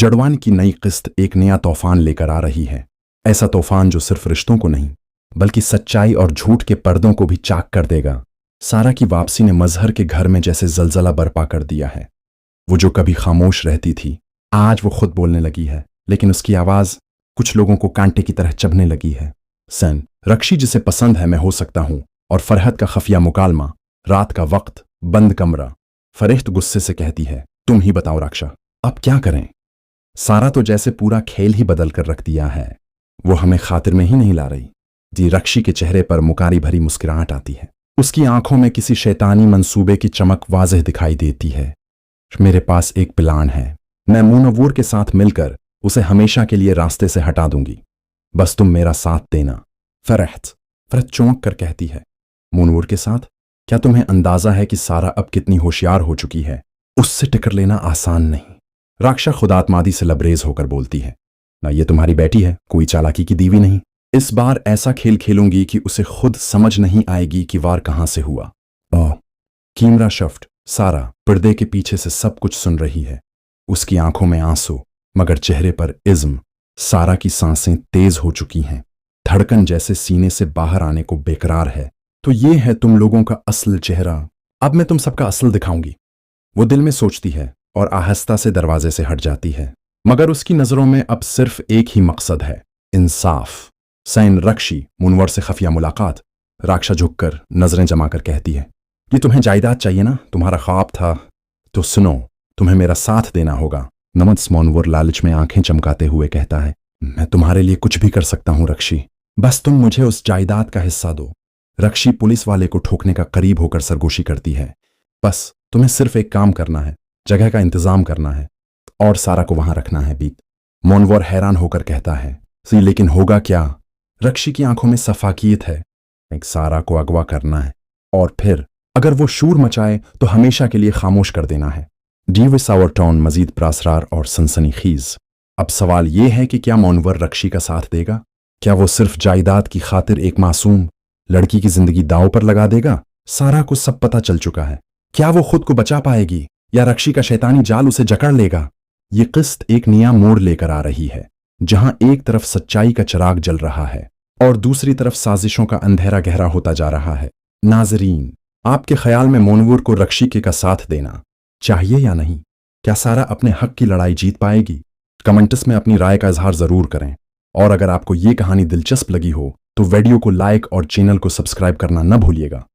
जड़वान की नई किस्त एक नया तूफान लेकर आ रही है। ऐसा तूफान जो सिर्फ रिश्तों को नहीं बल्कि सच्चाई और झूठ के पर्दों को भी चाक कर देगा। सारा की वापसी ने मजहर के घर में जैसे जलजला बर्पा कर दिया है। वो जो कभी खामोश रहती थी आज वो खुद बोलने लगी है, लेकिन उसकी आवाज कुछ लोगों को कांटे की तरह चुभने लगी है। सन रक्षी जिसे पसंद है मैं हो सकता हूं, और फरहत का खफिया मुकालमा, रात का वक्त, बंद कमरा। फरेख्त गुस्से से कहती है, तुम ही बताओ रक्षा, अब क्या करें? सारा तो जैसे पूरा खेल ही बदल कर रख दिया है। वो हमें खातिर में ही नहीं ला रही। जी रक्षी के चेहरे पर मुकारी भरी मुस्कुराहट आती है। उसकी आंखों में किसी शैतानी मंसूबे की चमक वाज़ेह दिखाई देती है। मेरे पास एक प्लान है। मैं मुनव्वर के साथ मिलकर उसे हमेशा के लिए रास्ते से हटा दूंगी। बस तुम मेरा साथ देना। फरहत चौंक कर कहती है, मुनव्वर के साथ? क्या तुम्हें अंदाजा है कि सारा अब कितनी होशियार हो चुकी है? उससे टक्कर लेना आसान नहीं। राक्षा खुदातमादी से लबरेज होकर बोलती है, ना ये तुम्हारी बेटी है, कोई चालाकी की दीवी नहीं। इस बार ऐसा खेल खेलूंगी कि उसे खुद समझ नहीं आएगी कि वार कहां से हुआ। कीमरा शफ्ट सारा पर्दे के पीछे से सब कुछ सुन रही है। उसकी आंखों में आंसू मगर चेहरे पर इज्म। सारा की सांसें तेज हो चुकी हैं, धड़कन जैसे सीने से बाहर आने को बेकरार है। तो ये है तुम लोगों का असल चेहरा, अब मैं तुम सबका असल दिखाऊंगी। वो दिल में सोचती है और आहिस्ता से दरवाजे से हट जाती है, मगर उसकी नजरों में अब सिर्फ एक ही मकसद है, इंसाफ। सैन रक्षी मुनव्वर से खफिया मुलाकात। राक्षा झुककर नजरें जमाकर कहती है, ये तुम्हें जायदाद चाहिए ना, तुम्हारा ख्वाब था, तो सुनो, तुम्हें मेरा साथ देना होगा। नमस मुनव्वर लालच में आंखें चमकाते हुए कहता है, मैं तुम्हारे लिए कुछ भी कर सकता हूं रक्षी, बस तुम मुझे उस जायदाद का हिस्सा दो। रक्षी पुलिस वाले को ठोकने का करीब होकर सरगोशी करती है। बस तुम्हें सिर्फ एक काम करना है, जगह का इंतजाम करना है और सारा को वहां रखना है। बीत मुनव्वर हैरान होकर कहता है, लेकिन होगा क्या? रक्षी की आंखों में सफाकियत है। एक सारा को अगवा करना है और फिर अगर वो शूर मचाए तो हमेशा के लिए खामोश कर देना है। डीविस आवरटाउन मजीद प्रासरार और सनसनीखेज। अब सवाल यह है कि क्या मुनव्वर रक्षी का साथ देगा? क्या वो सिर्फ जायदाद की खातिर एक मासूम लड़की की जिंदगी दांव पर लगा देगा? सारा को सब पता चल चुका है। क्या वो खुद को बचा पाएगी या रक्षी का शैतानी जाल उसे जकड़ लेगा? ये किस्त एक नया मोड़ लेकर आ रही है, जहां एक तरफ सच्चाई का चिराग जल रहा है और दूसरी तरफ साजिशों का अंधेरा गहरा होता जा रहा है। नाजरीन, आपके ख्याल में मुनव्वर को रक्षी के का साथ देना चाहिए या नहीं? क्या सारा अपने हक की लड़ाई जीत पाएगी? कमेंट्स में अपनी राय का इजहार जरूर करें, और अगर आपको ये कहानी दिलचस्प लगी हो तो वीडियो को लाइक और चैनल को सब्सक्राइब करना न भूलिएगा।